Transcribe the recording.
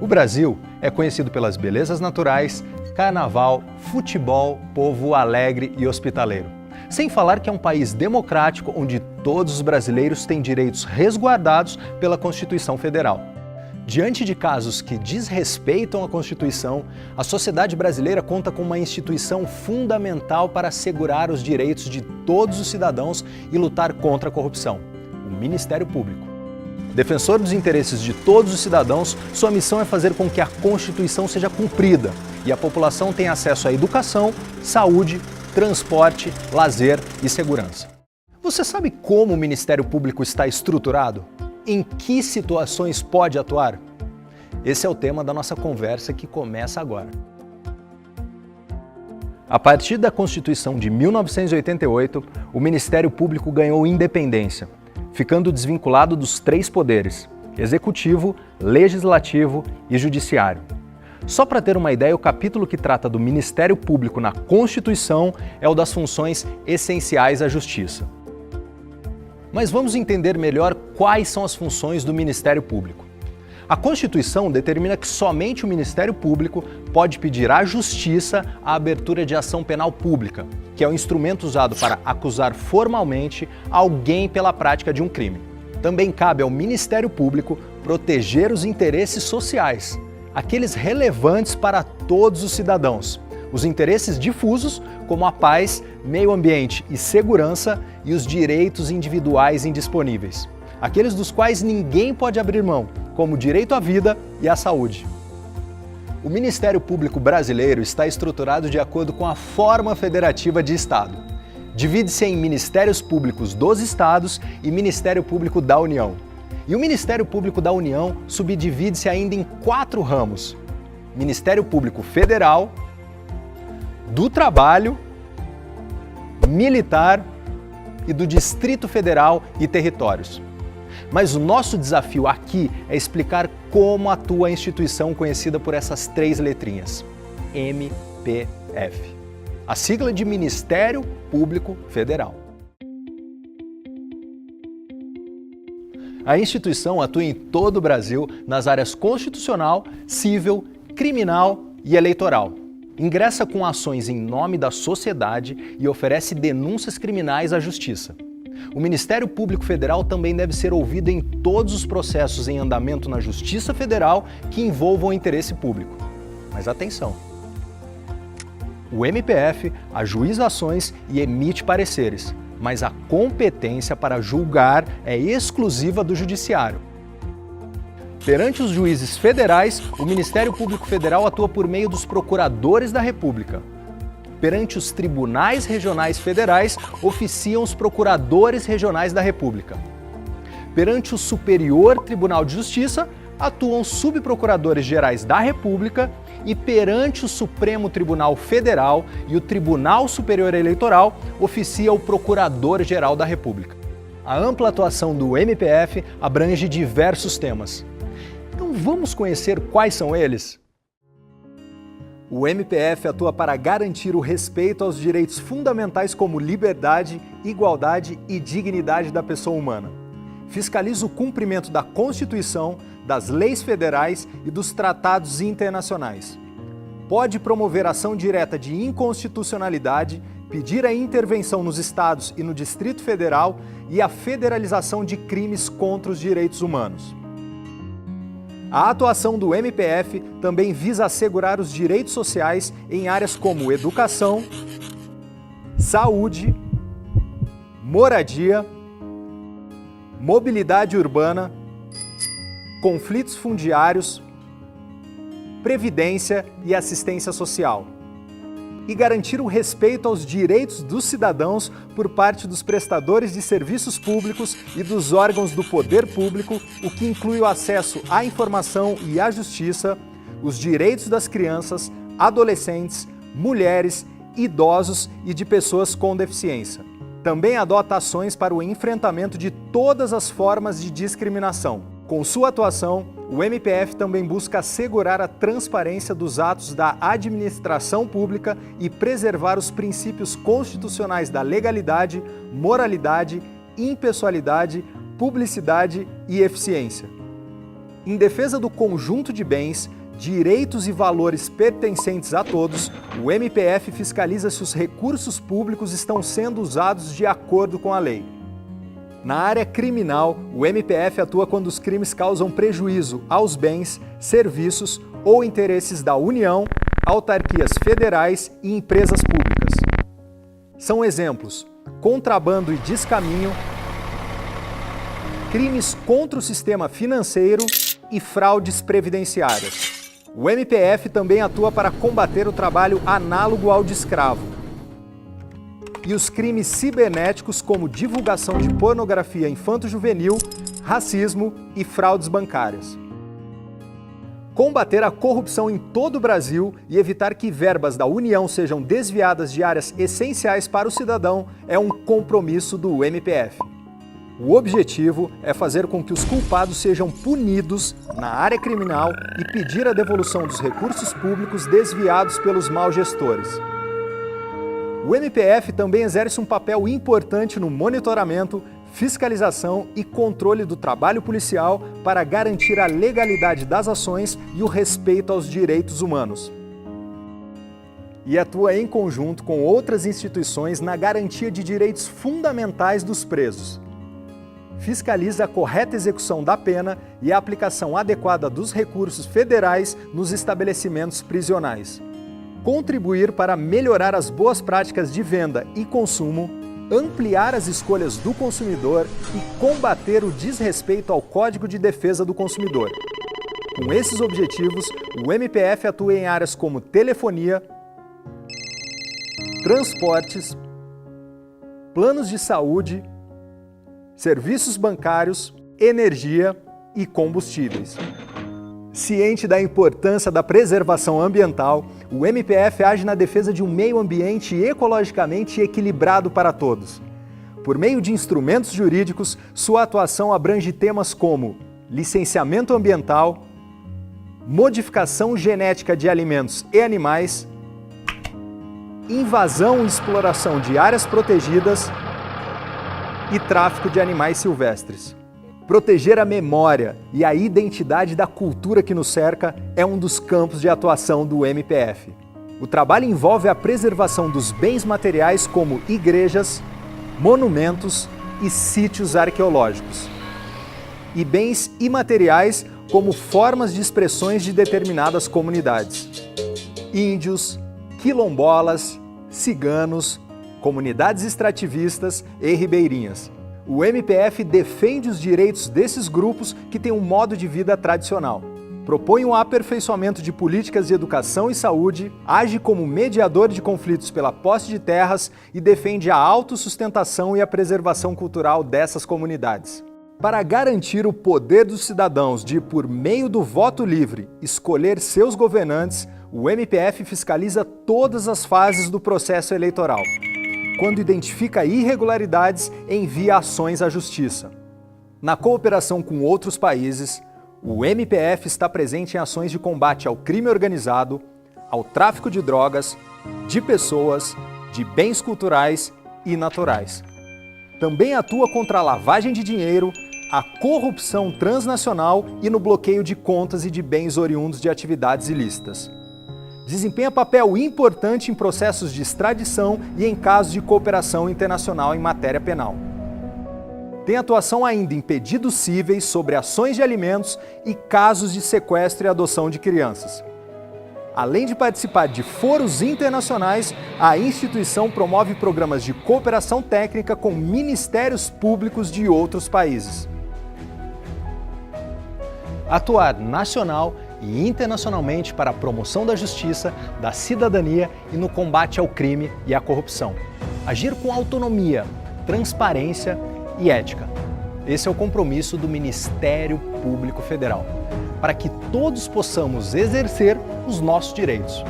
O Brasil é conhecido pelas belezas naturais, carnaval, futebol, povo alegre e hospitaleiro. Sem falar que é um país democrático onde todos os brasileiros têm direitos resguardados pela Constituição Federal. Diante de casos que desrespeitam a Constituição, a sociedade brasileira conta com uma instituição fundamental para assegurar os direitos de todos os cidadãos e lutar contra a corrupção: o Ministério Público. Defensor dos interesses de todos os cidadãos, sua missão é fazer com que a Constituição seja cumprida e a população tenha acesso à educação, saúde, transporte, lazer e segurança. Você sabe como o Ministério Público está estruturado? Em que situações pode atuar? Esse é o tema da nossa conversa que começa agora. A partir da Constituição de 1988, o Ministério Público ganhou independência, ficando desvinculado dos três poderes: Executivo, Legislativo e Judiciário. Só para ter uma ideia, o capítulo que trata do Ministério Público na Constituição é o das funções essenciais à Justiça. Mas vamos entender melhor quais são as funções do Ministério Público. A Constituição determina que somente o Ministério Público pode pedir à Justiça a abertura de ação penal pública, que é o instrumento usado para acusar formalmente alguém pela prática de um crime. Também cabe ao Ministério Público proteger os interesses sociais, aqueles relevantes para todos os cidadãos, os interesses difusos, como a paz, meio ambiente e segurança, e os direitos individuais indisponíveis, aqueles dos quais ninguém pode abrir mão, como o direito à vida e à saúde. O Ministério Público brasileiro está estruturado de acordo com a forma federativa de Estado. Divide-se em Ministérios Públicos dos Estados e Ministério Público da União. E o Ministério Público da União subdivide-se ainda em 4 ramos: Ministério Público Federal, do Trabalho, Militar e do Distrito Federal e Territórios. Mas o nosso desafio aqui é explicar como atua a instituição conhecida por essas 3 letrinhas: MPF, a sigla de Ministério Público Federal. A instituição atua em todo o Brasil nas áreas constitucional, civil, criminal e eleitoral. Ingressa com ações em nome da sociedade e oferece denúncias criminais à Justiça. O Ministério Público Federal também deve ser ouvido em todos os processos em andamento na Justiça Federal que envolvam o interesse público. Mas atenção! O MPF ajuiza ações e emite pareceres, mas a competência para julgar é exclusiva do Judiciário. Perante os juízes federais, o Ministério Público Federal atua por meio dos procuradores da República. Perante os tribunais regionais federais, oficiam os procuradores regionais da República. Perante o Superior Tribunal de Justiça, atuam subprocuradores gerais da República, e perante o Supremo Tribunal Federal e o Tribunal Superior Eleitoral, oficia o Procurador-Geral da República. A ampla atuação do MPF abrange diversos temas. Então vamos conhecer quais são eles? O MPF atua para garantir o respeito aos direitos fundamentais como liberdade, igualdade e dignidade da pessoa humana. Fiscaliza o cumprimento da Constituição, das leis federais e dos tratados internacionais. Pode promover ação direta de inconstitucionalidade, pedir a intervenção nos estados e no Distrito Federal e a federalização de crimes contra os direitos humanos. A atuação do MPF também visa assegurar os direitos sociais em áreas como educação, saúde, moradia, mobilidade urbana, conflitos fundiários, previdência e assistência social. E garantir o respeito aos direitos dos cidadãos por parte dos prestadores de serviços públicos e dos órgãos do poder público, o que inclui o acesso à informação e à justiça, os direitos das crianças, adolescentes, mulheres, idosos e de pessoas com deficiência. Também adota ações para o enfrentamento de todas as formas de discriminação. Com sua atuação, o MPF também busca assegurar a transparência dos atos da administração pública e preservar os princípios constitucionais da legalidade, moralidade, impessoalidade, publicidade e eficiência. Em defesa do conjunto de bens, direitos e valores pertencentes a todos, o MPF fiscaliza se os recursos públicos estão sendo usados de acordo com a lei. Na área criminal, o MPF atua quando os crimes causam prejuízo aos bens, serviços ou interesses da União, autarquias federais e empresas públicas. São exemplos: contrabando e descaminho, crimes contra o sistema financeiro e fraudes previdenciárias. O MPF também atua para combater o trabalho análogo ao de escravo e os crimes cibernéticos como divulgação de pornografia infanto-juvenil, racismo e fraudes bancárias. Combater a corrupção em todo o Brasil e evitar que verbas da União sejam desviadas de áreas essenciais para o cidadão é um compromisso do MPF. O objetivo é fazer com que os culpados sejam punidos na área criminal e pedir a devolução dos recursos públicos desviados pelos maus gestores. O MPF também exerce um papel importante no monitoramento, fiscalização e controle do trabalho policial para garantir a legalidade das ações e o respeito aos direitos humanos. E atua em conjunto com outras instituições na garantia de direitos fundamentais dos presos. Fiscaliza a correta execução da pena e a aplicação adequada dos recursos federais nos estabelecimentos prisionais. Contribuir para melhorar as boas práticas de venda e consumo, ampliar as escolhas do consumidor e combater o desrespeito ao Código de Defesa do Consumidor. Com esses objetivos, o MPF atua em áreas como telefonia, transportes, planos de saúde, serviços bancários, energia e combustíveis. Ciente da importância da preservação ambiental, o MPF age na defesa de um meio ambiente ecologicamente equilibrado para todos. Por meio de instrumentos jurídicos, sua atuação abrange temas como licenciamento ambiental, modificação genética de alimentos e animais, invasão e exploração de áreas protegidas e tráfico de animais silvestres. Proteger a memória e a identidade da cultura que nos cerca é um dos campos de atuação do MPF. O trabalho envolve a preservação dos bens materiais como igrejas, monumentos e sítios arqueológicos, e bens imateriais como formas de expressões de determinadas comunidades. Índios, quilombolas, ciganos, comunidades extrativistas e ribeirinhas. O MPF defende os direitos desses grupos que têm um modo de vida tradicional. Propõe um aperfeiçoamento de políticas de educação e saúde, age como mediador de conflitos pela posse de terras e defende a autossustentação e a preservação cultural dessas comunidades. Para garantir o poder dos cidadãos de, por meio do voto livre, escolher seus governantes, o MPF fiscaliza todas as fases do processo eleitoral. Quando identifica irregularidades, envia ações à Justiça. Na cooperação com outros países, o MPF está presente em ações de combate ao crime organizado, ao tráfico de drogas, de pessoas, de bens culturais e naturais. Também atua contra a lavagem de dinheiro, a corrupção transnacional e no bloqueio de contas e de bens oriundos de atividades ilícitas. Desempenha papel importante em processos de extradição e em casos de cooperação internacional em matéria penal. Tem atuação ainda em pedidos cíveis sobre ações de alimentos e casos de sequestro e adoção de crianças. Além de participar de foros internacionais, a instituição promove programas de cooperação técnica com ministérios públicos de outros países. Atuar nacional e internacionalmente para a promoção da justiça, da cidadania e no combate ao crime e à corrupção. Agir com autonomia, transparência e ética. Esse é o compromisso do Ministério Público Federal, para que todos possamos exercer os nossos direitos.